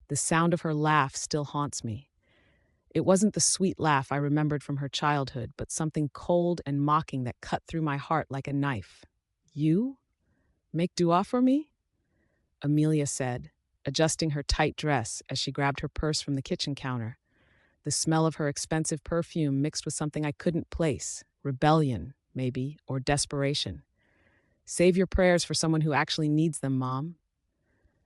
The sound of her laugh still haunts me. It wasn't the sweet laugh I remembered from her childhood, but something cold and mocking that cut through my heart like a knife. You? Make dua for me? Amelia said, adjusting her tight dress as she grabbed her purse from the kitchen counter. The smell of her expensive perfume mixed with something I couldn't place, rebellion, maybe, or desperation. Save your prayers for someone who actually needs them, Mom.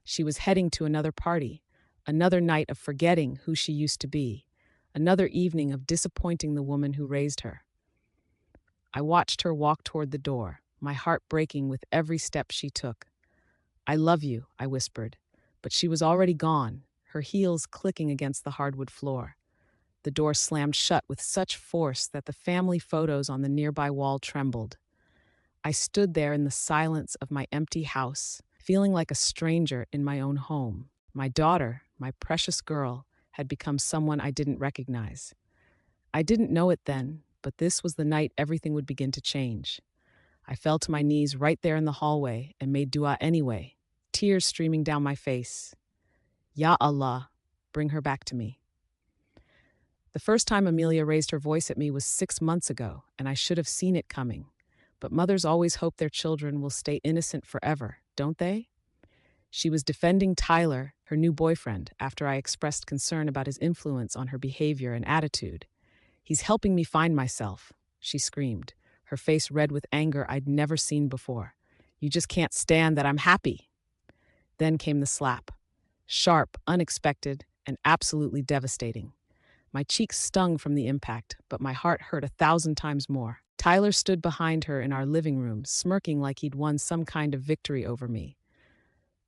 She was heading to another party, another night of forgetting who she used to be, another evening of disappointing the woman who raised her. I watched her walk toward the door, my heart breaking with every step she took. I love you, I whispered, but she was already gone, her heels clicking against the hardwood floor. The door slammed shut with such force that the family photos on the nearby wall trembled. I stood there in the silence of my empty house, feeling like a stranger in my own home. My daughter, my precious girl, had become someone I didn't recognize. I didn't know it then, but this was the night everything would begin to change. I fell to my knees right there in the hallway and made dua anyway, tears streaming down my face. Ya Allah, bring her back to me. The first time Amelia raised her voice at me was 6 months ago, and I should have seen it coming. But mothers always hope their children will stay innocent forever, don't they? She was defending Tyler, her new boyfriend, after I expressed concern about his influence on her behavior and attitude. He's helping me find myself, she screamed, her face red with anger I'd never seen before. You just can't stand that I'm happy. Then came the slap. Sharp, unexpected, and absolutely devastating. My cheeks stung from the impact, but my heart hurt 1,000 times more. Tyler stood behind her in our living room, smirking like he'd won some kind of victory over me.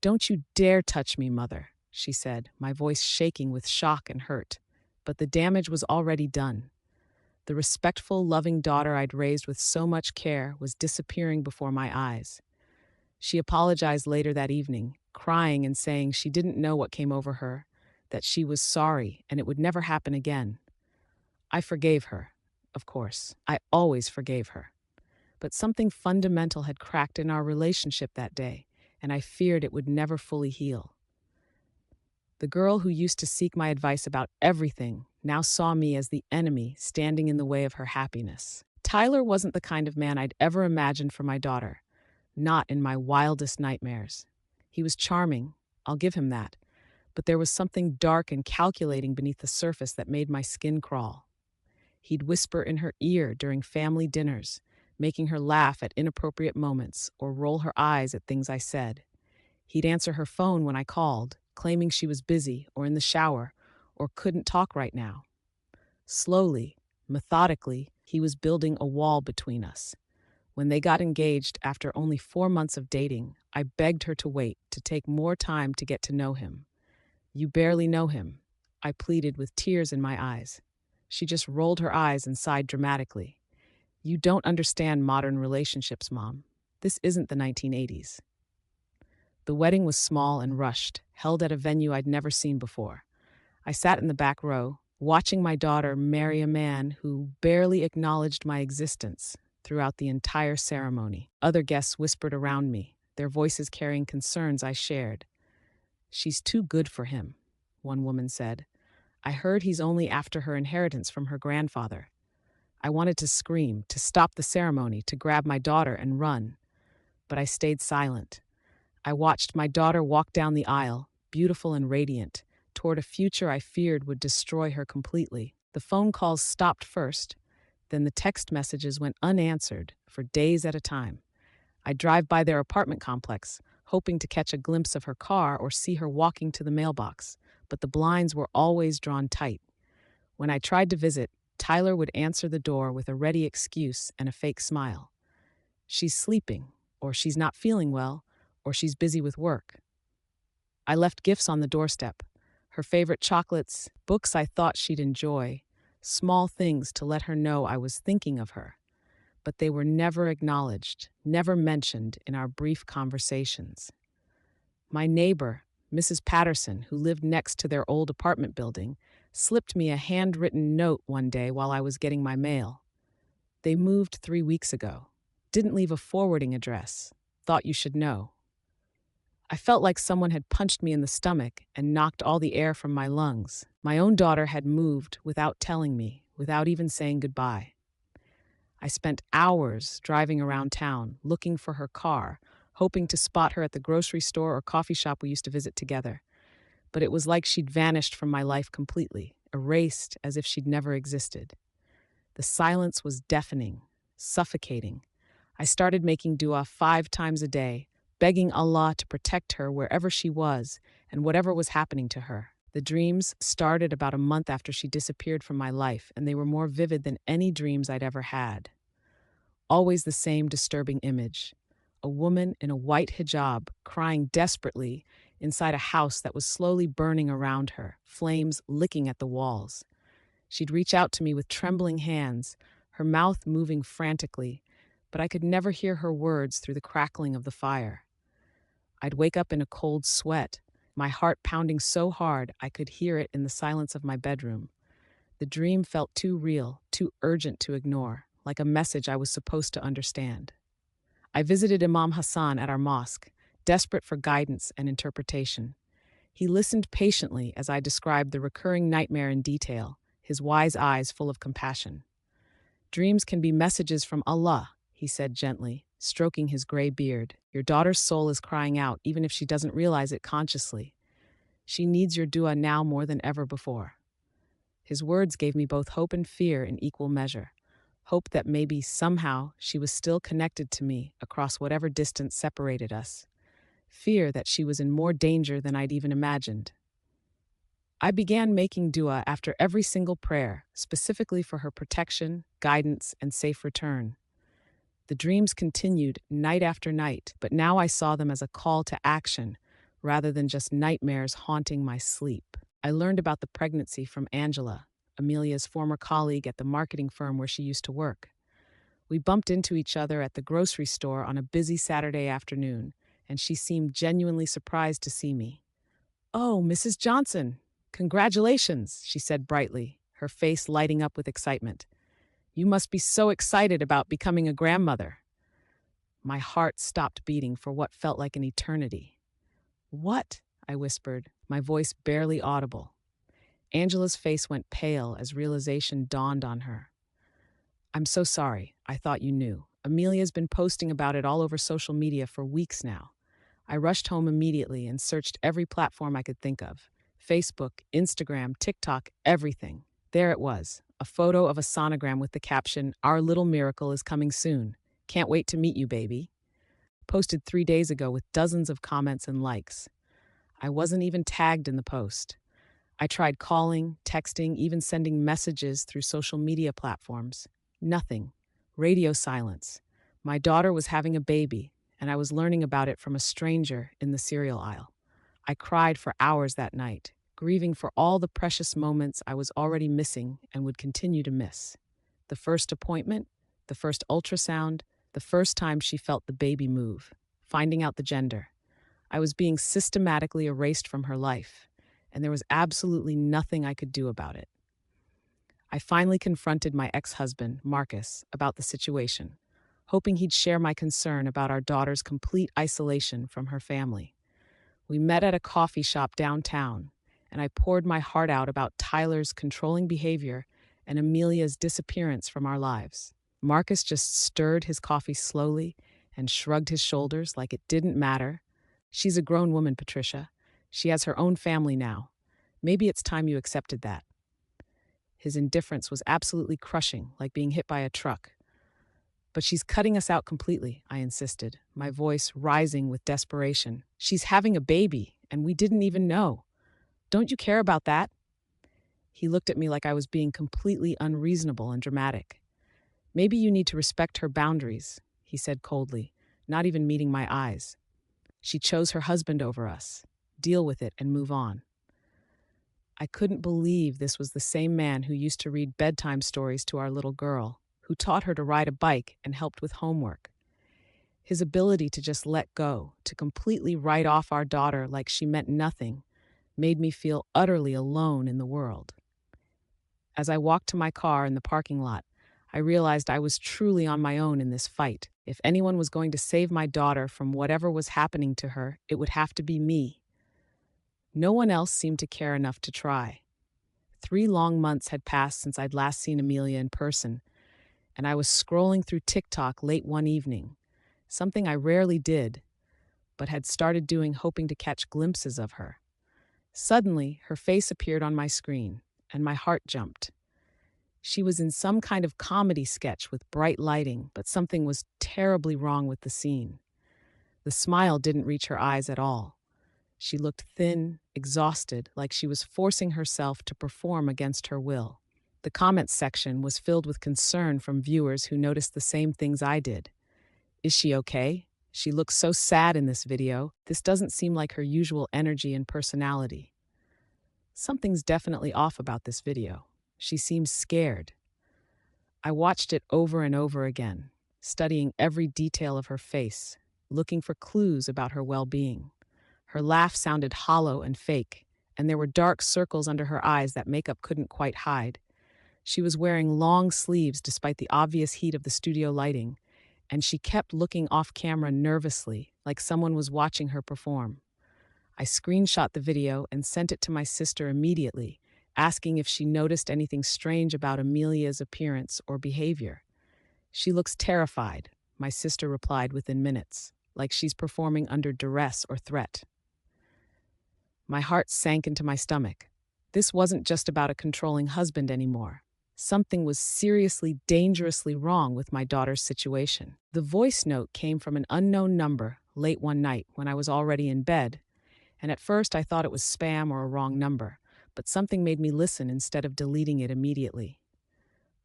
Don't you dare touch me, Mother, she said, my voice shaking with shock and hurt. But the damage was already done. The respectful, loving daughter I'd raised with so much care was disappearing before my eyes. She apologized later that evening, crying and saying she didn't know what came over her, that she was sorry and it would never happen again. I forgave her, of course. I always forgave her. But something fundamental had cracked in our relationship that day, and I feared it would never fully heal. The girl who used to seek my advice about everything now saw me as the enemy standing in the way of her happiness. Tyler wasn't the kind of man I'd ever imagined for my daughter, not in my wildest nightmares. He was charming, I'll give him that, but there was something dark and calculating beneath the surface that made my skin crawl. He'd whisper in her ear during family dinners, making her laugh at inappropriate moments or roll her eyes at things I said. He'd answer her phone when I called, claiming she was busy or in the shower or couldn't talk right now. Slowly, methodically, he was building a wall between us. When they got engaged after only 4 months of dating, I begged her to wait, to take more time to get to know him. You barely know him, I pleaded with tears in my eyes. She just rolled her eyes and sighed dramatically. You don't understand modern relationships, Mom. This isn't the 1980s. The wedding was small and rushed, held at a venue I'd never seen before. I sat in the back row, watching my daughter marry a man who barely acknowledged my existence throughout the entire ceremony. Other guests whispered around me, their voices carrying concerns I shared. She's too good for him, one woman said. I heard he's only after her inheritance from her grandfather. I wanted to scream, to stop the ceremony, to grab my daughter and run. But I stayed silent. I watched my daughter walk down the aisle, beautiful and radiant, toward a future I feared would destroy her completely. The phone calls stopped first, then the text messages went unanswered for days at a time. I'd drive by their apartment complex, hoping to catch a glimpse of her car or see her walking to the mailbox, but the blinds were always drawn tight. When I tried to visit, Tyler would answer the door with a ready excuse and a fake smile. She's sleeping, or she's not feeling well, or she's busy with work. I left gifts on the doorstep, her favorite chocolates, books I thought she'd enjoy, small things to let her know I was thinking of her. But they were never acknowledged, never mentioned in our brief conversations. My neighbor, Mrs. Patterson, who lived next to their old apartment building, slipped me a handwritten note one day while I was getting my mail. They moved 3 weeks ago. Didn't leave a forwarding address. Thought you should know. I felt like someone had punched me in the stomach and knocked all the air from my lungs. My own daughter had moved without telling me, without even saying goodbye. I spent hours driving around town looking for her car, hoping to spot her at the grocery store or coffee shop we used to visit together. But it was like she'd vanished from my life completely, erased as if she'd never existed. The silence was deafening, suffocating. I started making dua 5 times a day, begging Allah to protect her wherever she was and whatever was happening to her. The dreams started about a month after she disappeared from my life, and they were more vivid than any dreams I'd ever had. Always the same disturbing image: a woman in a white hijab crying desperately inside a house that was slowly burning around her, flames licking at the walls. She'd reach out to me with trembling hands, her mouth moving frantically, but I could never hear her words through the crackling of the fire. I'd wake up in a cold sweat, my heart pounding so hard I could hear it in the silence of my bedroom. The dream felt too real, too urgent to ignore, like a message I was supposed to understand. I visited Imam Hassan at our mosque, desperate for guidance and interpretation. He listened patiently as I described the recurring nightmare in detail, his wise eyes full of compassion. "Dreams can be messages from Allah," he said gently, stroking his gray beard. "Your daughter's soul is crying out, even if she doesn't realize it consciously. She needs your dua now more than ever before." His words gave me both hope and fear in equal measure. Hope that maybe, somehow, she was still connected to me across whatever distance separated us. Fear that she was in more danger than I'd even imagined. I began making dua after every single prayer, specifically for her protection, guidance, and safe return. The dreams continued night after night, but now I saw them as a call to action, rather than just nightmares haunting my sleep. I learned about the pregnancy from Angela, Amelia's former colleague at the marketing firm where she used to work. We bumped into each other at the grocery store on a busy Saturday afternoon, and she seemed genuinely surprised to see me. "Oh, Mrs. Johnson, congratulations," she said brightly, her face lighting up with excitement. "You must be so excited about becoming a grandmother." My heart stopped beating for what felt like an eternity. "What?" I whispered, my voice barely audible. Angela's face went pale as realization dawned on her. "I'm so sorry. I thought you knew. Amelia's been posting about it all over social media for weeks now." I rushed home immediately and searched every platform I could think of: Facebook, Instagram, TikTok, everything. There it was, a photo of a sonogram with the caption, "Our little miracle is coming soon. Can't wait to meet you, baby." Posted 3 days ago with dozens of comments and likes. I wasn't even tagged in the post. I tried calling, texting, even sending messages through social media platforms. Nothing. Radio silence. My daughter was having a baby, and I was learning about it from a stranger in the cereal aisle. I cried for hours that night, grieving for all the precious moments I was already missing and would continue to miss. The first appointment, the first ultrasound, the first time she felt the baby move, finding out the gender. I was being systematically erased from her life, and there was absolutely nothing I could do about it. I finally confronted my ex-husband, Marcus, about the situation, hoping he'd share my concern about our daughter's complete isolation from her family. We met at a coffee shop downtown, and I poured my heart out about Tyler's controlling behavior and Amelia's disappearance from our lives. Marcus just stirred his coffee slowly and shrugged his shoulders like it didn't matter. "She's a grown woman, Patricia. She has her own family now. Maybe it's time you accepted that." His indifference was absolutely crushing, like being hit by a truck. "But she's cutting us out completely," I insisted, my voice rising with desperation. "She's having a baby, and we didn't even know. Don't you care about that?" He looked at me like I was being completely unreasonable and dramatic. "Maybe you need to respect her boundaries," he said coldly, not even meeting my eyes. "She chose her husband over us. Deal with it and move on." I couldn't believe this was the same man who used to read bedtime stories to our little girl, who taught her to ride a bike and helped with homework. His ability to just let go, to completely write off our daughter like she meant nothing, made me feel utterly alone in the world. As I walked to my car in the parking lot, I realized I was truly on my own in this fight. If anyone was going to save my daughter from whatever was happening to her, it would have to be me. No one else seemed to care enough to try. 3 long months had passed since I'd last seen Amelia in person, and I was scrolling through TikTok late one evening, something I rarely did, but had started doing hoping to catch glimpses of her. Suddenly, her face appeared on my screen, and my heart jumped. She was in some kind of comedy sketch with bright lighting, but something was terribly wrong with the scene. The smile didn't reach her eyes at all. She looked thin, exhausted, like she was forcing herself to perform against her will. The comments section was filled with concern from viewers who noticed the same things I did. Is she okay? She looks so sad in this video. This doesn't seem like her usual energy and personality. Something's definitely off about this video. She seems scared. I watched it over and over again, studying every detail of her face, looking for clues about her well-being. Her laugh sounded hollow and fake, and there were dark circles under her eyes that makeup couldn't quite hide. She was wearing long sleeves despite the obvious heat of the studio lighting, and she kept looking off camera nervously, like someone was watching her perform. I screenshot the video and sent it to my sister immediately, asking if she noticed anything strange about Amelia's appearance or behavior. She looks terrified, my sister replied within minutes, like she's performing under duress or threat. My heart sank into my stomach. This wasn't just about a controlling husband anymore. Something was seriously, dangerously wrong with my daughter's situation. The voice note came from an unknown number late one night when I was already in bed, and at first I thought it was spam or a wrong number, but something made me listen instead of deleting it immediately.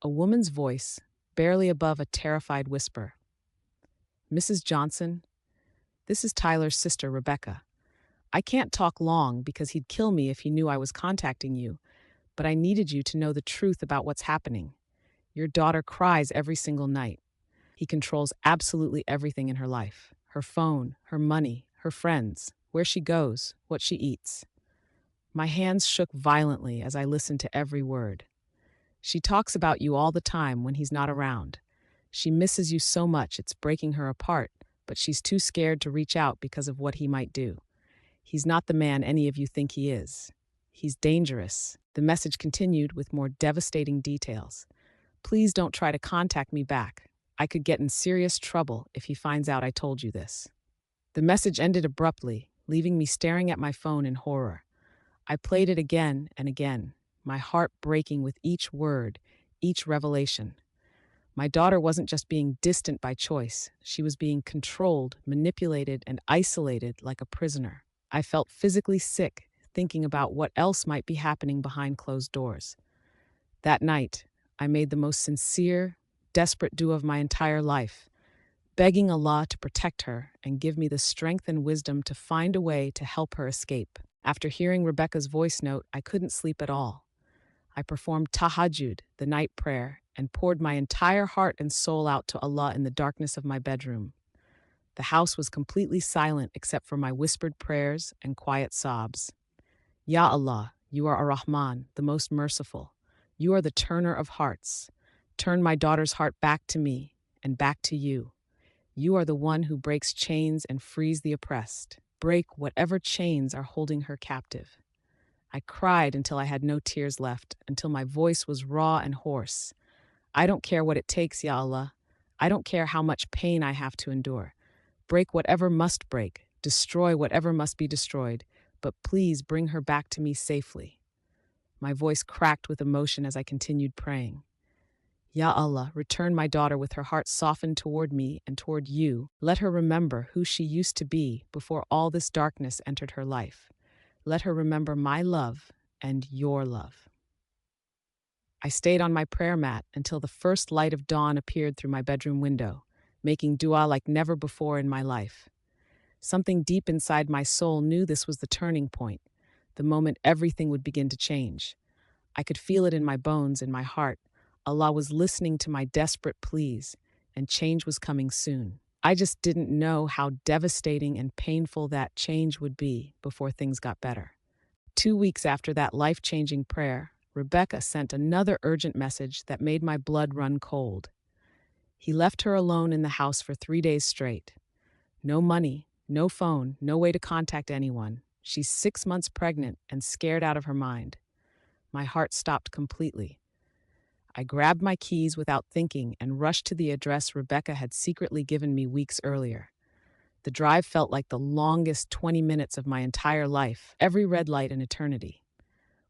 A woman's voice, barely above a terrified whisper. Mrs. Johnson, this is Tyler's sister, Rebecca. I can't talk long because he'd kill me if he knew I was contacting you, but I needed you to know the truth about what's happening. Your daughter cries every single night. He controls absolutely everything in her life. Her phone, her money, her friends, where she goes, what she eats. My hands shook violently as I listened to every word. She talks about you all the time when he's not around. She misses you so much it's breaking her apart, but she's too scared to reach out because of what he might do. He's not the man any of you think he is. He's dangerous. The message continued with more devastating details. Please don't try to contact me back. I could get in serious trouble if he finds out I told you this. The message ended abruptly, leaving me staring at my phone in horror. I played it again and again, my heart breaking with each word, each revelation. My daughter wasn't just being distant by choice. She was being controlled, manipulated, and isolated like a prisoner. I felt physically sick thinking about what else might be happening behind closed doors. That night, I made the most sincere, desperate dua of my entire life, begging Allah to protect her and give me the strength and wisdom to find a way to help her escape. After hearing Rebecca's voice note, I couldn't sleep at all. I performed tahajjud, the night prayer, and poured my entire heart and soul out to Allah in the darkness of my bedroom. The house was completely silent except for my whispered prayers and quiet sobs. Ya Allah, you are Ar-Rahman, the most merciful. You are the turner of hearts. Turn my daughter's heart back to me and back to you. You are the one who breaks chains and frees the oppressed. Break whatever chains are holding her captive. I cried until I had no tears left, until my voice was raw and hoarse. I don't care what it takes, Ya Allah. I don't care how much pain I have to endure. Break whatever must break, destroy whatever must be destroyed, but please bring her back to me safely. My voice cracked with emotion as I continued praying. Ya Allah, return my daughter with her heart softened toward me and toward you. Let her remember who she used to be before all this darkness entered her life. Let her remember my love and your love. I stayed on my prayer mat until the first light of dawn appeared through my bedroom window, making dua like never before in my life. Something deep inside my soul knew this was the turning point, the moment everything would begin to change. I could feel it in my bones, in my heart. Allah was listening to my desperate pleas, and change was coming soon. I just didn't know how devastating and painful that change would be before things got better. 2 weeks after that life-changing prayer, Rebecca sent another urgent message that made my blood run cold. He left her alone in the house for 3 days straight. No money, no phone, no way to contact anyone. She's 6 months pregnant and scared out of her mind. My heart stopped completely. I grabbed my keys without thinking and rushed to the address Rebecca had secretly given me weeks earlier. The drive felt like the longest 20 minutes of my entire life, every red light an eternity.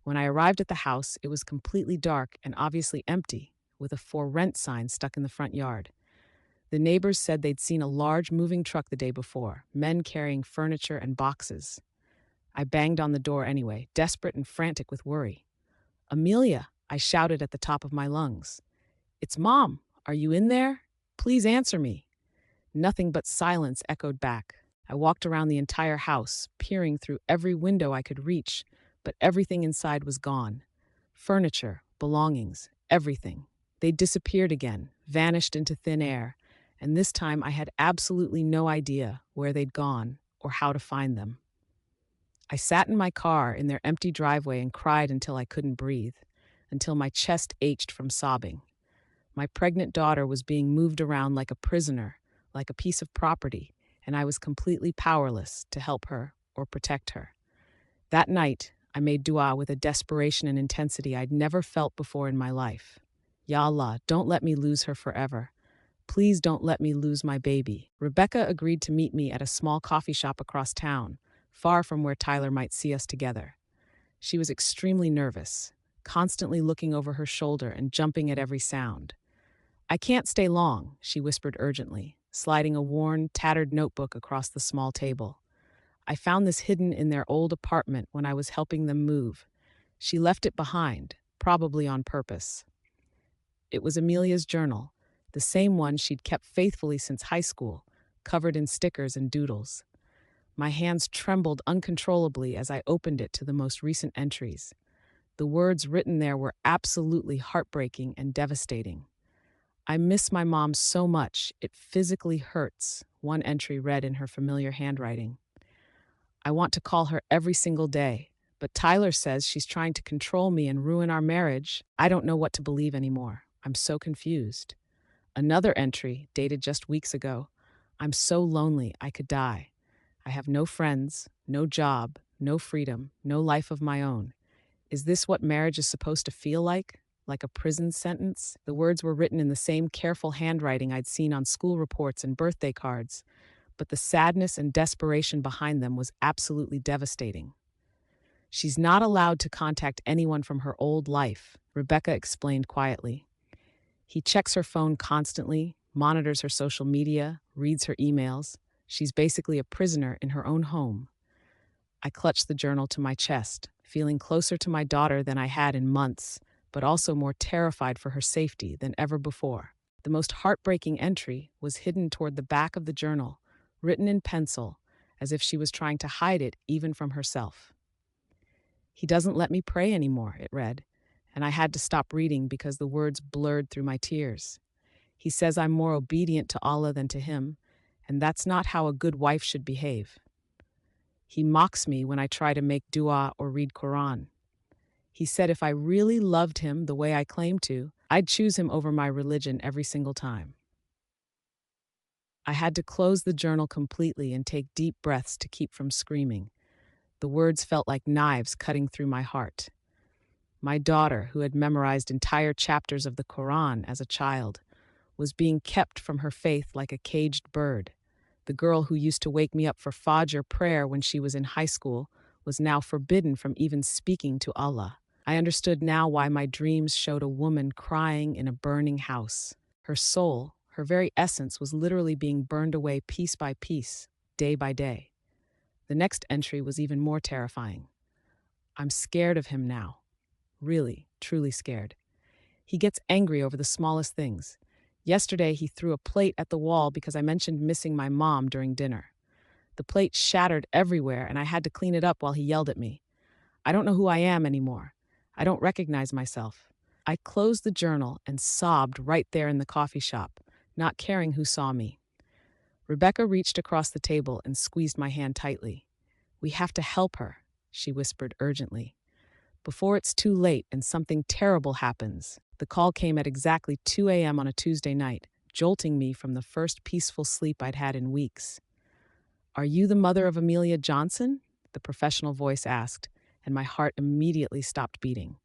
When I arrived at the house, it was completely dark and obviously empty, with a for rent sign stuck in the front yard. The neighbors said they'd seen a large moving truck the day before, men carrying furniture and boxes. I banged on the door anyway, desperate and frantic with worry. "Amelia," I shouted at the top of my lungs. "It's Mom. Are you in there? Please answer me." Nothing but silence echoed back. I walked around the entire house, peering through every window I could reach, but everything inside was gone. Furniture, belongings, everything. They disappeared again, vanished into thin air, and this time I had absolutely no idea where they'd gone or how to find them. I sat in my car in their empty driveway and cried until I couldn't breathe, until my chest ached from sobbing. My pregnant daughter was being moved around like a prisoner, like a piece of property, and I was completely powerless to help her or protect her. That night, I made dua with a desperation and intensity I'd never felt before in my life. Ya Allah, don't let me lose her forever. Please don't let me lose my baby. Rebecca agreed to meet me at a small coffee shop across town, far from where Tyler might see us together. She was extremely nervous, constantly looking over her shoulder and jumping at every sound. "I can't stay long," she whispered urgently, sliding a worn, tattered notebook across the small table. "I found this hidden in their old apartment when I was helping them move. She left it behind, probably on purpose." It was Amelia's journal, the same one she'd kept faithfully since high school, covered in stickers and doodles. My hands trembled uncontrollably as I opened it to the most recent entries. The words written there were absolutely heartbreaking and devastating. "I miss my mom so much, it physically hurts," one entry read in her familiar handwriting. "I want to call her every single day, but Tyler says she's trying to control me and ruin our marriage. I don't know what to believe anymore. I'm so confused." Another entry, dated just weeks ago. "I'm so lonely, I could die. I have no friends, no job, no freedom, no life of my own. Is this what marriage is supposed to feel like? Like a prison sentence?" The words were written in the same careful handwriting I'd seen on school reports and birthday cards, but the sadness and desperation behind them was absolutely devastating. "She's not allowed to contact anyone from her old life," Rebecca explained quietly. "He checks her phone constantly, monitors her social media, reads her emails. She's basically a prisoner in her own home." I clutched the journal to my chest, feeling closer to my daughter than I had in months, but also more terrified for her safety than ever before. The most heartbreaking entry was hidden toward the back of the journal, written in pencil, as if she was trying to hide it even from herself. "He doesn't let me pray anymore," it read, and I had to stop reading because the words blurred through my tears. "He says I'm more obedient to Allah than to him, and that's not how a good wife should behave. He mocks me when I try to make dua or read Quran. He said if I really loved him the way I claim to, I'd choose him over my religion every single time." I had to close the journal completely and take deep breaths to keep from screaming. The words felt like knives cutting through my heart. My daughter, who had memorized entire chapters of the Quran as a child, was being kept from her faith like a caged bird. The girl who used to wake me up for Fajr prayer when she was in high school was now forbidden from even speaking to Allah. I understood now why my dreams showed a woman crying in a burning house. Her soul, her very essence, was literally being burned away piece by piece, day by day. The next entry was even more terrifying. "I'm scared of him now. Really, truly scared. He gets angry over the smallest things. Yesterday, he threw a plate at the wall because I mentioned missing my mom during dinner. The plate shattered everywhere, and I had to clean it up while he yelled at me. I don't know who I am anymore. I don't recognize myself." I closed the journal and sobbed right there in the coffee shop, not caring who saw me. Rebecca reached across the table and squeezed my hand tightly. "We have to help her," she whispered urgently. before it's too late and something terrible happens. The call came at exactly 2 a.m. on a Tuesday night, jolting me from the first peaceful sleep I'd had in weeks. Are you the mother of Amelia Johnson? The professional voice asked, and my heart immediately stopped beating.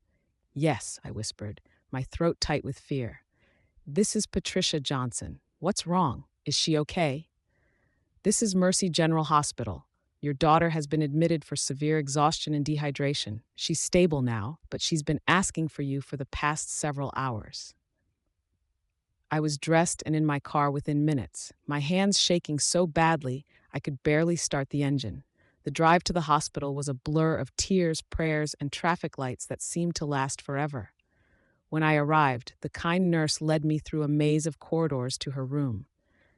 Yes, I whispered, my throat tight with fear. This is Patricia Johnson. What's wrong? Is she okay? This is Mercy General Hospital. Your daughter has been admitted for severe exhaustion and dehydration. She's stable now, but she's been asking for you for the past several hours. I was dressed and in my car within minutes, my hands shaking so badly I could barely start the engine. The drive to the hospital was a blur of tears, prayers, and traffic lights that seemed to last forever. When I arrived, the kind nurse led me through a maze of corridors to her room.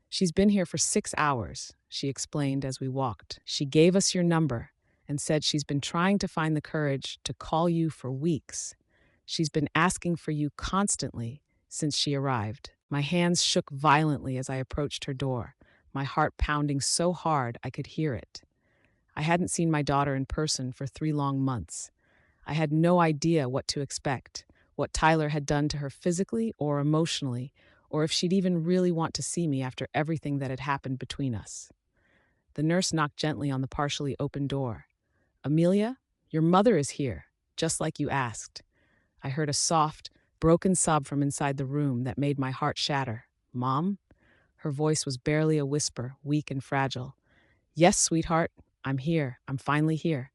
She's been here for 6 hours, she explained as we walked. She gave us your number and said she's been trying to find the courage to call you for weeks. She's been asking for you constantly since she arrived. My hands shook violently as I approached her door, my heart pounding so hard I could hear it. I hadn't seen my daughter in person for 3 long months. I had no idea what to expect, what Tyler had done to her physically or emotionally, or if she'd even really want to see me after everything that had happened between us. The nurse knocked gently on the partially open door. Amelia, your mother is here, just like you asked. I heard a soft, broken sob from inside the room that made my heart shatter. Mom? Her voice was barely a whisper, weak and fragile. Yes, sweetheart, I'm here. I'm finally here.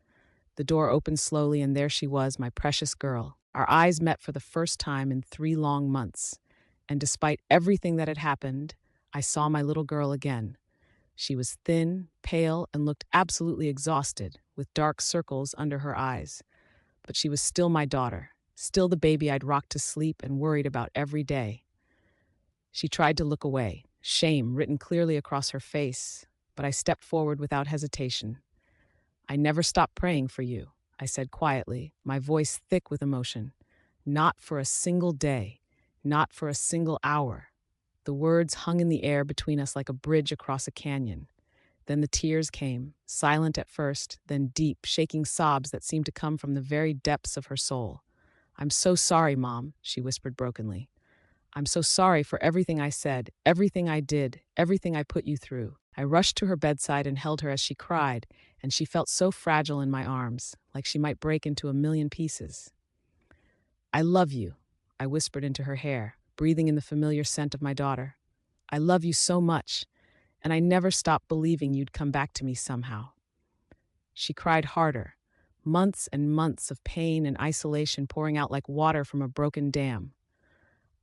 The door opened slowly, and there she was, my precious girl. Our eyes met for the first time in 3 long months. And despite everything that had happened, I saw my little girl again. She was thin, pale, and looked absolutely exhausted, with dark circles under her eyes. But she was still my daughter, still the baby I'd rocked to sleep and worried about every day. She tried to look away, shame written clearly across her face, but I stepped forward without hesitation. I never stopped praying for you, I said quietly, my voice thick with emotion. Not for a single day, not for a single hour. The words hung in the air between us like a bridge across a canyon. Then the tears came, silent at first, then deep, shaking sobs that seemed to come from the very depths of her soul. I'm so sorry, Mom, she whispered brokenly. I'm so sorry for everything I said, everything I did, everything I put you through. I rushed to her bedside and held her as she cried, and she felt so fragile in my arms, like she might break into a million pieces. I love you, I whispered into her hair, breathing in the familiar scent of my daughter. I love you so much, and I never stopped believing you'd come back to me somehow. She cried harder, months and months of pain and isolation pouring out like water from a broken dam.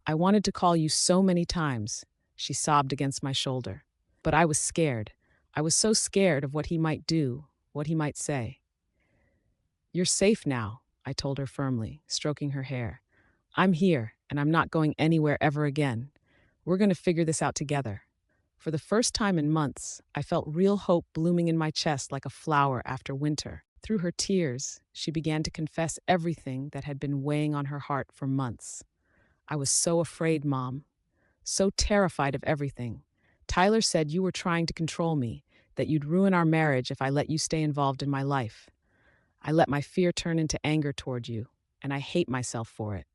I wanted to call you so many times, she sobbed against my shoulder. But I was scared. I was so scared of what he might do, what he might say. You're safe now, I told her firmly, stroking her hair. I'm here, and I'm not going anywhere ever again. We're going to figure this out together. For the first time in months, I felt real hope blooming in my chest like a flower after winter. Through her tears, she began to confess everything that had been weighing on her heart for months. I was so afraid, Mom, so terrified of everything. Tyler said you were trying to control me, that you'd ruin our marriage if I let you stay involved in my life. I let my fear turn into anger toward you, and I hate myself for it.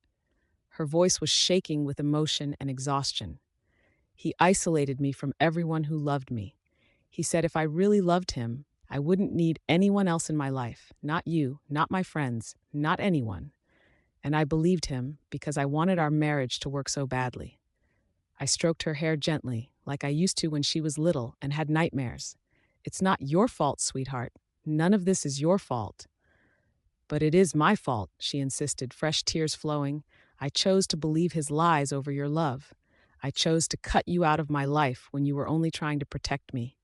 Her voice was shaking with emotion and exhaustion. He isolated me from everyone who loved me. He said if I really loved him, I wouldn't need anyone else in my life, not you, not my friends, not anyone. And I believed him because I wanted our marriage to work so badly. I stroked her hair gently, like I used to when she was little and had nightmares. It's not your fault, sweetheart. None of this is your fault. But it is my fault, she insisted, fresh tears flowing. I chose to believe his lies over your love. I chose to cut you out of my life when you were only trying to protect me.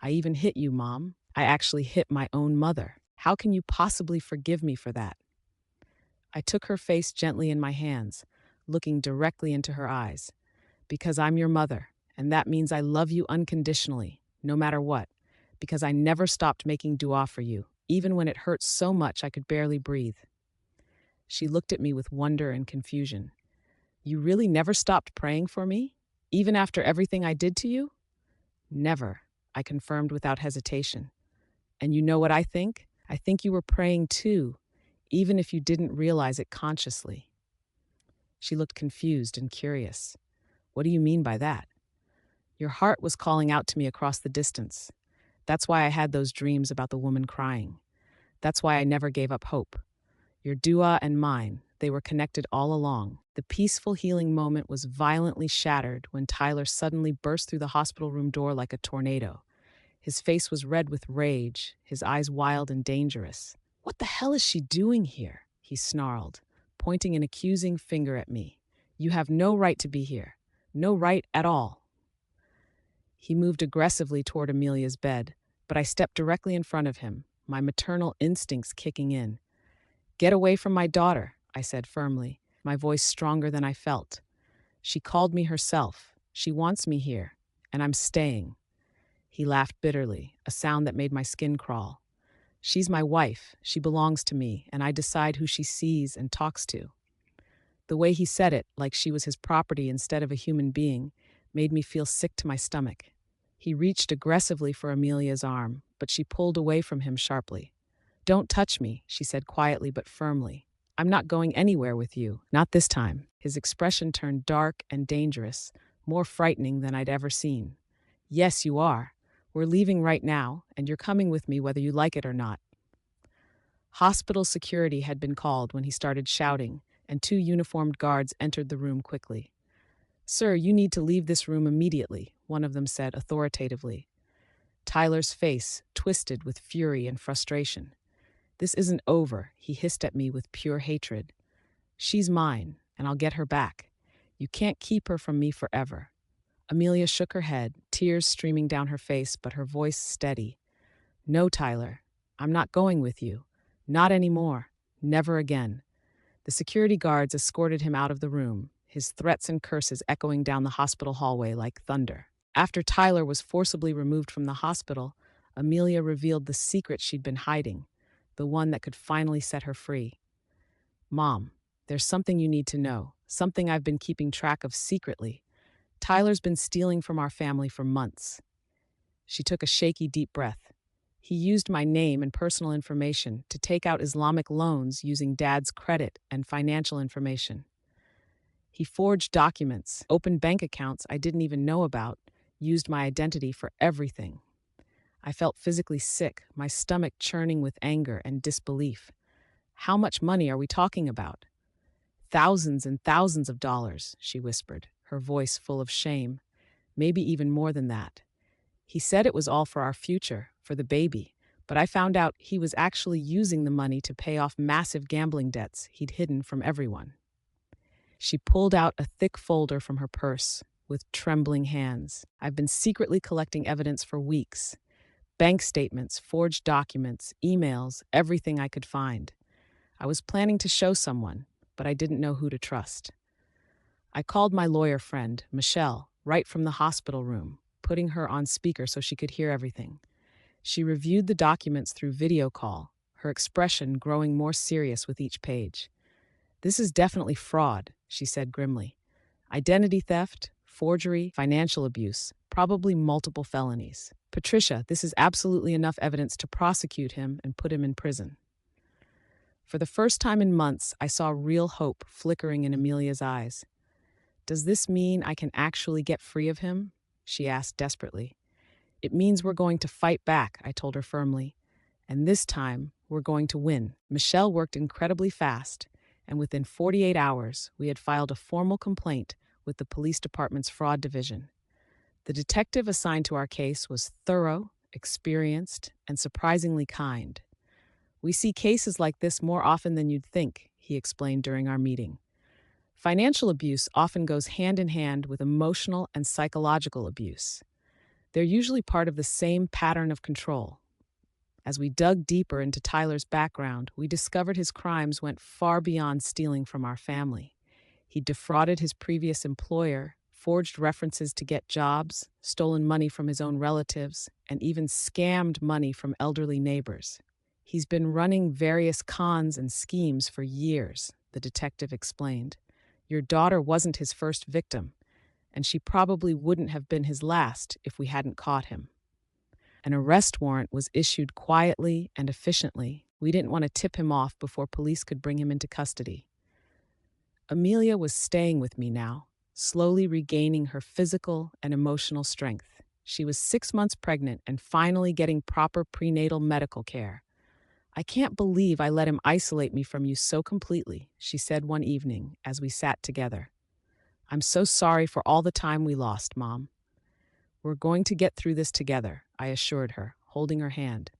I even hit you, Mom. I actually hit my own mother. How can you possibly forgive me for that? I took her face gently in my hands, looking directly into her eyes. Because I'm your mother, and that means I love you unconditionally, no matter what. Because I never stopped making dua for you, even when it hurt so much I could barely breathe. She looked at me with wonder and confusion. You really never stopped praying for me? Even after everything I did to you? Never, I confirmed without hesitation. And you know what I think? I think you were praying too, even if you didn't realize it consciously. She looked confused and curious. What do you mean by that? Your heart was calling out to me across the distance. That's why I had those dreams about the woman crying. That's why I never gave up hope. Your dua and mine, they were connected all along. The peaceful healing moment was violently shattered when Tyler suddenly burst through the hospital room door like a tornado. His face was red with rage, his eyes wild and dangerous. "What the hell is she doing here?" he snarled, pointing an accusing finger at me. "You have no right to be here. No right at all." He moved aggressively toward Amelia's bed, but I stepped directly in front of him, my maternal instincts kicking in. "Get away from my daughter," I said firmly, my voice stronger than I felt. "She called me herself. She wants me here, and I'm staying." He laughed bitterly, a sound that made my skin crawl. "She's my wife. She belongs to me, and I decide who she sees and talks to." The way he said it, like she was his property instead of a human being, made me feel sick to my stomach. He reached aggressively for Amelia's arm, but she pulled away from him sharply. "Don't touch me," she said quietly but firmly. "I'm not going anywhere with you, not this time." His expression turned dark and dangerous, more frightening than I'd ever seen. "Yes, you are. We're leaving right now, and you're coming with me whether you like it or not." Hospital security had been called when he started shouting, and two uniformed guards entered the room quickly. "Sir, you need to leave this room immediately," one of them said authoritatively. Tyler's face twisted with fury and frustration. "This isn't over," he hissed at me with pure hatred. "She's mine, and I'll get her back. You can't keep her from me forever." Amelia shook her head, tears streaming down her face, but her voice steady. "No, Tyler, I'm not going with you. Not anymore. Never again." The security guards escorted him out of the room, his threats and curses echoing down the hospital hallway like thunder. After Tyler was forcibly removed from the hospital, Amelia revealed the secret she'd been hiding, the one that could finally set her free. "Mom, there's something you need to know, something I've been keeping track of secretly. Tyler's been stealing from our family for months." She took a shaky, deep breath. "He used my name and personal information to take out Islamic loans using Dad's credit and financial information. He forged documents, opened bank accounts I didn't even know about, used my identity for everything." I felt physically sick, my stomach churning with anger and disbelief. "How much money are we talking about?" "Thousands and thousands of dollars," she whispered, her voice full of shame. "Maybe even more than that. He said it was all for our future, for the baby, but I found out he was actually using the money to pay off massive gambling debts he'd hidden from everyone." She pulled out a thick folder from her purse with trembling hands. "I've been secretly collecting evidence for weeks. Bank statements, forged documents, emails, everything I could find. I was planning to show someone, but I didn't know who to trust. I called my lawyer friend, Michelle, right from the hospital room, putting her on speaker so she could hear everything. She reviewed the documents through video call, her expression growing more serious with each page. "This is definitely fraud," she said grimly. "Identity theft, forgery, financial abuse, probably multiple felonies. Patricia, this is absolutely enough evidence to prosecute him and put him in prison." For the first time in months, I saw real hope flickering in Amelia's eyes. "Does this mean I can actually get free of him?" she asked desperately. "It means we're going to fight back," I told her firmly. "And this time, we're going to win." Michelle worked incredibly fast, and within 48 hours, we had filed a formal complaint with the police department's fraud division. The detective assigned to our case was thorough, experienced, and surprisingly kind. "We see cases like this more often than you'd think," he explained during our meeting. "Financial abuse often goes hand in hand with emotional and psychological abuse. They're usually part of the same pattern of control." As we dug deeper into Tyler's background, we discovered his crimes went far beyond stealing from our family. He defrauded his previous employer, forged references to get jobs, stolen money from his own relatives, and even scammed money from elderly neighbors. "He's been running various cons and schemes for years," the detective explained. "Your daughter wasn't his first victim, and she probably wouldn't have been his last if we hadn't caught him." An arrest warrant was issued quietly and efficiently, We didn't want to tip him off before police could bring him into custody. Amelia was staying with me now, slowly regaining her physical and emotional strength. She was 6 months pregnant and finally getting proper prenatal medical care. "I can't believe I let him isolate me from you so completely," she said one evening as we sat together. "I'm so sorry for all the time we lost, Mom." "We're going to get through this together," I assured her, holding her hand.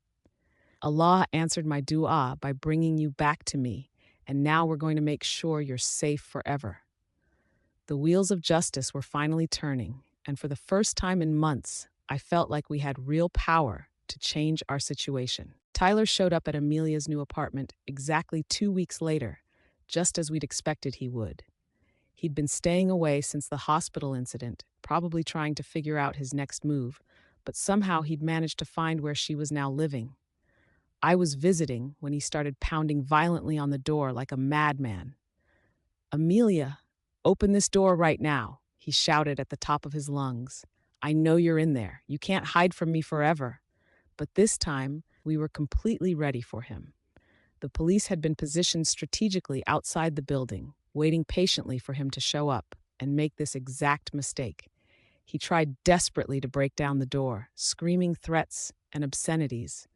"Allah answered my dua by bringing you back to me, and now we're going to make sure you're safe forever." The wheels of justice were finally turning, and for the first time in months, I felt like we had real power to change our situation. Tyler showed up at Amelia's new apartment exactly 2 weeks later, just as we'd expected he would. He'd been staying away since the hospital incident, probably trying to figure out his next move, but somehow he'd managed to find where she was now living. I was visiting when he started pounding violently on the door like a madman. "Amelia, open this door right now," he shouted at the top of his lungs. "I know you're in there. You can't hide from me forever." But this time, we were completely ready for him. The police had been positioned strategically outside the building, waiting patiently for him to show up and make this exact mistake. He tried desperately to break down the door, screaming threats and obscenities.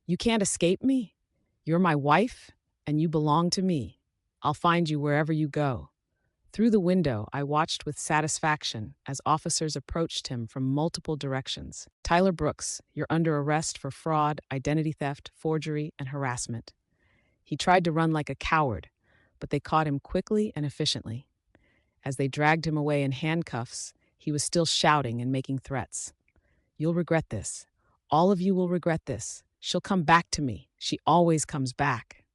"You can't escape me. You're my wife, and you belong to me. I'll find you wherever you go." Through the window, I watched with satisfaction as officers approached him from multiple directions. "Tyler Brooks, you're under arrest for fraud, identity theft, forgery, and harassment." He tried to run like a coward, but they caught him quickly and efficiently. As they dragged him away in handcuffs, he was still shouting and making threats. "You'll regret this. All of you will regret this. She'll come back to me. She always comes back."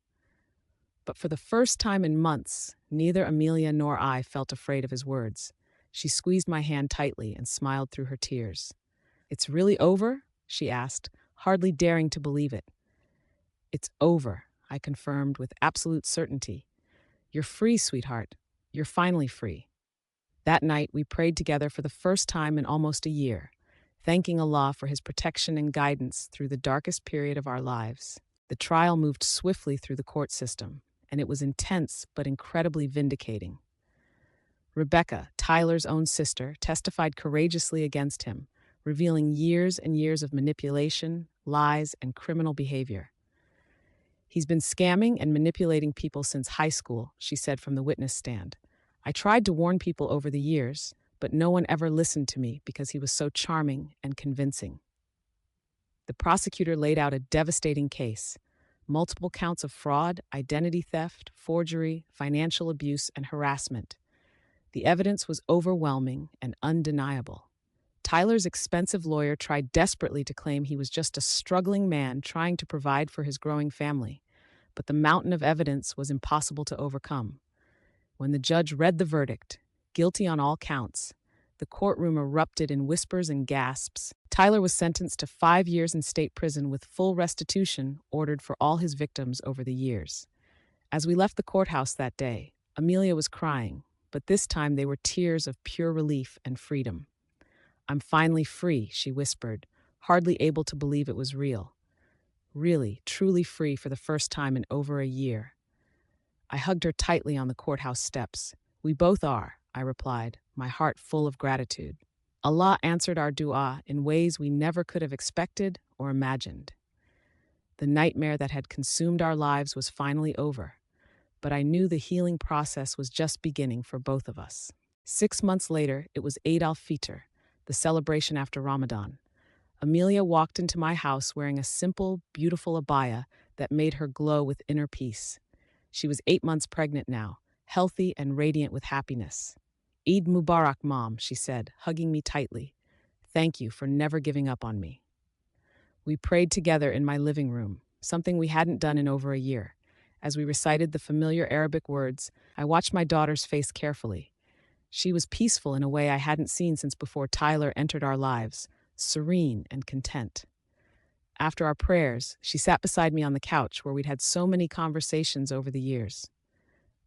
But for the first time in months, neither Amelia nor I felt afraid of his words. She squeezed my hand tightly and smiled through her tears. "It's really over?" she asked, hardly daring to believe it. "It's over," I confirmed with absolute certainty. "You're free, sweetheart. You're finally free." That night, we prayed together for the first time in almost a year, thanking Allah for his protection and guidance through the darkest period of our lives. The trial moved swiftly through the court system, and it was intense but incredibly vindicating. Rebecca, Tyler's own sister, testified courageously against him, revealing years and years of manipulation, lies, and criminal behavior. "He's been scamming and manipulating people since high school," she said from the witness stand. "I tried to warn people over the years, but no one ever listened to me because he was so charming and convincing." The prosecutor laid out a devastating case: multiple counts of fraud, identity theft, forgery, financial abuse, and harassment. The evidence was overwhelming and undeniable. Tyler's expensive lawyer tried desperately to claim he was just a struggling man trying to provide for his growing family, but the mountain of evidence was impossible to overcome. When the judge read the verdict, guilty on all counts, the courtroom erupted in whispers and gasps. Tyler was sentenced to 5 years in state prison with full restitution ordered for all his victims over the years. As we left the courthouse that day, Amelia was crying, but this time they were tears of pure relief and freedom. "I'm finally free," she whispered, hardly able to believe it was real. Really, truly free for the first time in over a year. I hugged her tightly on the courthouse steps. "We both are," I replied, my heart full of gratitude. Allah answered our dua in ways we never could have expected or imagined. The nightmare that had consumed our lives was finally over, but I knew the healing process was just beginning for both of us. 6 months later, it was Eid al-Fitr, the celebration after Ramadan. Amelia walked into my house wearing a simple, beautiful abaya that made her glow with inner peace. She was 8 months pregnant now, healthy and radiant with happiness. "Eid Mubarak, Mom," she said, hugging me tightly. "Thank you for never giving up on me." We prayed together in my living room, something we hadn't done in over a year. As we recited the familiar Arabic words, I watched my daughter's face carefully. She was peaceful in a way I hadn't seen since before Tyler entered our lives, serene and content. After our prayers, she sat beside me on the couch where we'd had so many conversations over the years.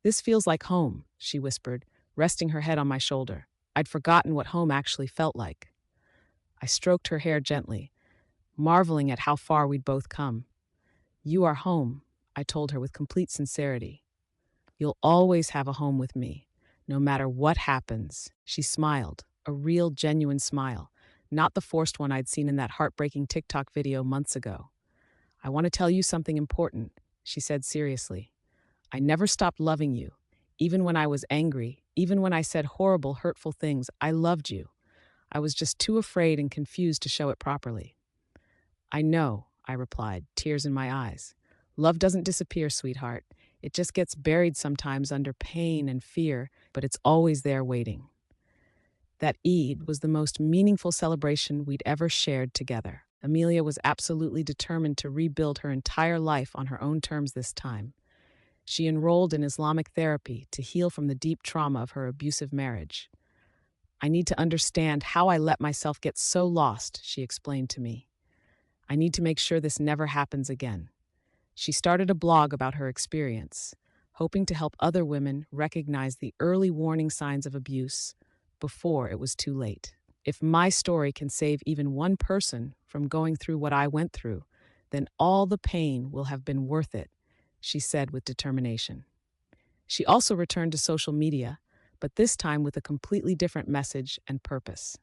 "This feels like home," she whispered, resting her head on my shoulder. I'd forgotten what home actually felt like. I stroked her hair gently, marveling at how far we'd both come. You are home, I told her with complete sincerity. You'll always have a home with me, no matter what happens. She smiled, a real, genuine smile, not the forced one I'd seen in that heartbreaking TikTok video months ago. I want to tell you something important, she said seriously. I never stopped loving you. Even when I was angry, even when I said horrible, hurtful things, I loved you. I was just too afraid and confused to show it properly. I know, I replied, tears in my eyes. Love doesn't disappear, sweetheart. It just gets buried sometimes under pain and fear, but it's always there waiting. That Eid was the most meaningful celebration we'd ever shared together. Amelia was absolutely determined to rebuild her entire life on her own terms this time. She enrolled in Islamic therapy to heal from the deep trauma of her abusive marriage. I need to understand how I let myself get so lost, she explained to me. I need to make sure this never happens again. She started a blog about her experience, hoping to help other women recognize the early warning signs of abuse before it was too late. If my story can save even one person from going through what I went through, then all the pain will have been worth it, she said with determination. She also returned to social media, but this time with a completely different message and purpose.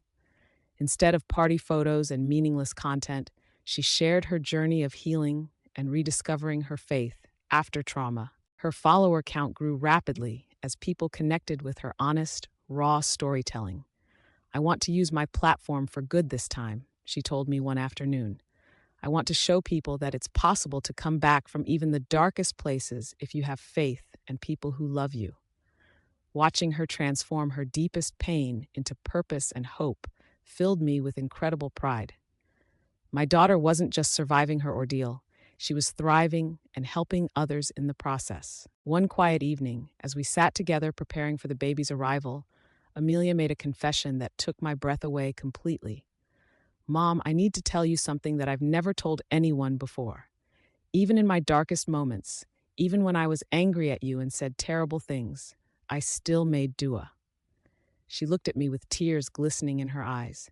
Instead of party photos and meaningless content, she shared her journey of healing and rediscovering her faith after trauma. Her follower count grew rapidly as people connected with her honest, raw storytelling. I want to use my platform for good this time, she told me one afternoon. I want to show people that it's possible to come back from even the darkest places if you have faith and people who love you. Watching her transform her deepest pain into purpose and hope filled me with incredible pride. My daughter wasn't just surviving her ordeal, she was thriving and helping others in the process. One quiet evening, as we sat together preparing for the baby's arrival, Amelia made a confession that took my breath away completely. Mom, I need to tell you something that I've never told anyone before. Even in my darkest moments, even when I was angry at you and said terrible things, I still made dua. She looked at me with tears glistening in her eyes.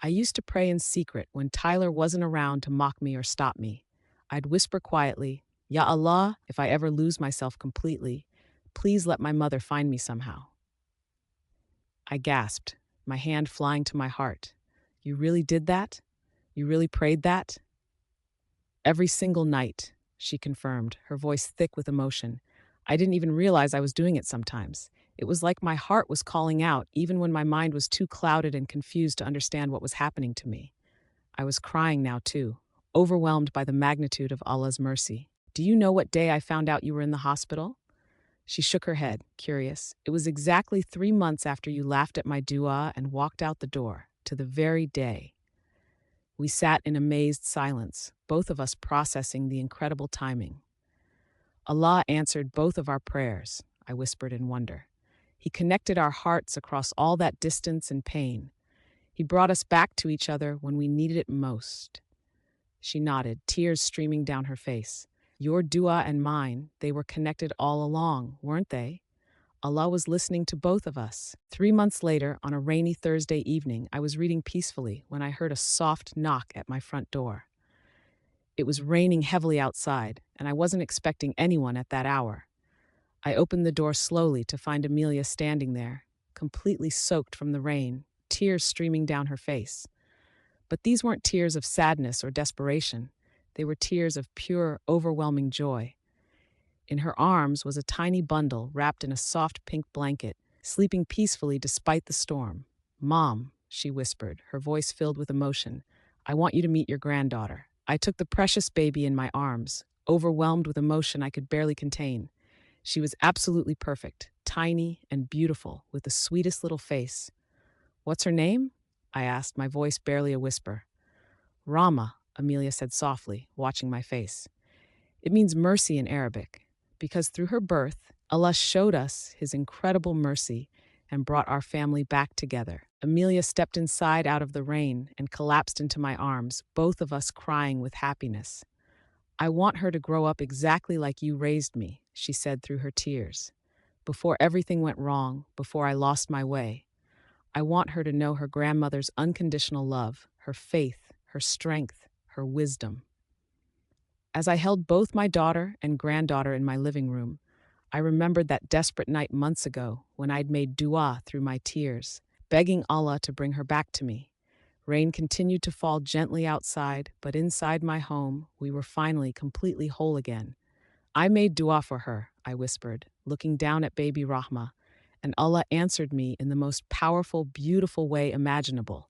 I used to pray in secret when Tyler wasn't around to mock me or stop me. I'd whisper quietly, Ya Allah, if I ever lose myself completely, please let my mother find me somehow. I gasped, my hand flying to my heart. You really did that? You really prayed that? Every single night, she confirmed, her voice thick with emotion. I didn't even realize I was doing it sometimes. It was like my heart was calling out, even when my mind was too clouded and confused to understand what was happening to me. I was crying now, too, overwhelmed by the magnitude of Allah's mercy. Do you know what day I found out you were in the hospital? She shook her head, curious. It was exactly 3 months after you laughed at my dua and walked out the door, to the very day. We sat in amazed silence, both of us processing the incredible timing. Allah answered both of our prayers, I whispered in wonder. He connected our hearts across all that distance and pain. He brought us back to each other when we needed it most. She nodded, tears streaming down her face. Your dua and mine, they were connected all along, weren't they? Allah was listening to both of us. 3 months later, on a rainy Thursday evening, I was reading peacefully when I heard a soft knock at my front door. It was raining heavily outside, and I wasn't expecting anyone at that hour. I opened the door slowly to find Amelia standing there, completely soaked from the rain, tears streaming down her face. But these weren't tears of sadness or desperation. They were tears of pure, overwhelming joy. In her arms was a tiny bundle wrapped in a soft pink blanket, sleeping peacefully despite the storm. Mom, she whispered, her voice filled with emotion, I want you to meet your granddaughter. I took the precious baby in my arms, overwhelmed with emotion I could barely contain. She was absolutely perfect, tiny and beautiful, with the sweetest little face. What's her name? I asked, my voice barely a whisper. Rama, Amelia said softly, watching my face. It means mercy in Arabic, because through her birth, Allah showed us his incredible mercy and brought our family back together. Amelia stepped inside out of the rain and collapsed into my arms, both of us crying with happiness. I want her to grow up exactly like you raised me, she said through her tears. Before everything went wrong, before I lost my way, I want her to know her grandmother's unconditional love, her faith, her strength, her wisdom. As I held both my daughter and granddaughter in my living room, I remembered that desperate night months ago when I'd made dua through my tears, begging Allah to bring her back to me. Rain continued to fall gently outside, but inside my home, we were finally completely whole again. I made dua for her, I whispered, looking down at baby Rahma, and Allah answered me in the most powerful, beautiful way imaginable.